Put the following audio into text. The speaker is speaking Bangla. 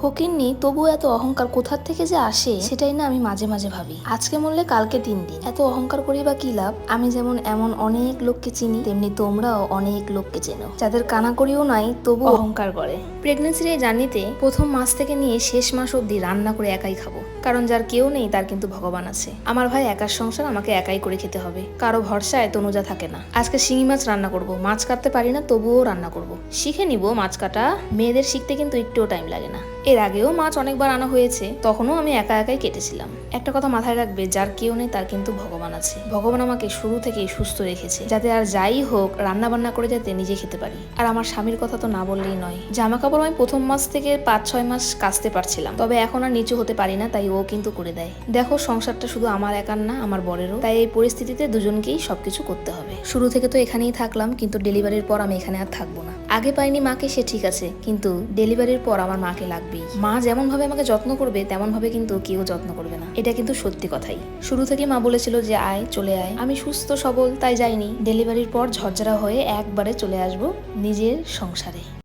ফকিন্নি তবুও এত অহংকার কোথার থেকে যে আসে সেটাই না আমি মাঝে মাঝে ভাবি। আজকে মরলে কালকে 3 দিন, এত অহংকার করি বা কি লাভ? আমি যেমন এমন অনেক লোককে চিনি, তেমনি তোমরাও অনেক লোককে চেনো যাদের কানাকড়িও নাই তবু অহংকার করে। প্রেগনেন্সির এই জার্নিতে প্রথম মাস থেকে নিয়ে শেষ মাস অবধি রান্না করে একাই খাবো, কারণ যার কেউ নেই তার কিন্তু ভগবান আছে। আমার ভাই একার সংসার, আমাকে একাই করে খেতে হবে, কারো ভরসায় তনুজা থাকে না। আজকে শিঙি মাছ রান্না করব, মাছ কাটতে পারি না তবুও রান্না করব, শিখে নিব মাছ কাটা। মেয়েদের শিখতে কিন্তু একটুও টাইম লাগে না। এর আগেও মাছ অনেকবার আনা হয়েছে, তখনও আমি একা একাই কেটেছিলাম। একটা কথা মাথায় রাখবে, যার কেউ নেই তার কিন্তু ভগবান আছে। ভগবান আমাকে শুরু থেকেই সুস্থ রেখেছে, যাতে আর যাই হোক রান্না বান্না করে যাতে নিজে খেতে পারি। আর আমার স্বামীর কথা তো না বললেই নয়। জামা কাপড় আমি প্রথম মাস থেকে 5-6 মাস কাচতে পারছিলাম, তবে এখন আর নিচু হতে পারি না, তাই ও কিন্তু করে দেয়। দেখো, সংসারটা শুধু আমার একার না, আমার বরেরও। তাই এই পরিস্থিতিতে দুজনকেই সবকিছু করতে হবে। শুরু থেকে তো এখানেই থাকলাম, কিন্তু ডেলিভারির পর আমি এখানে আর থাকবো না। আগে পাইনি মাকে, সে ঠিক আছে, কিন্তু ডেলিভারির পর আমার মাকে লাগবেই। মা যেমন ভাবে আমাকে যত্ন করবে তেমন ভাবে কিন্তু কেউ যত্ন করবে না, এটা কিন্তু সত্যি কথাই। শুরু থেকে মা বলেছিল যে আয়, চলে আয়। আমি সুস্থ সবল তাই যাইনি। ডেলিভারির পর ঝরঝরা হয়ে একবারে চলে আসবো নিজের সংসারে।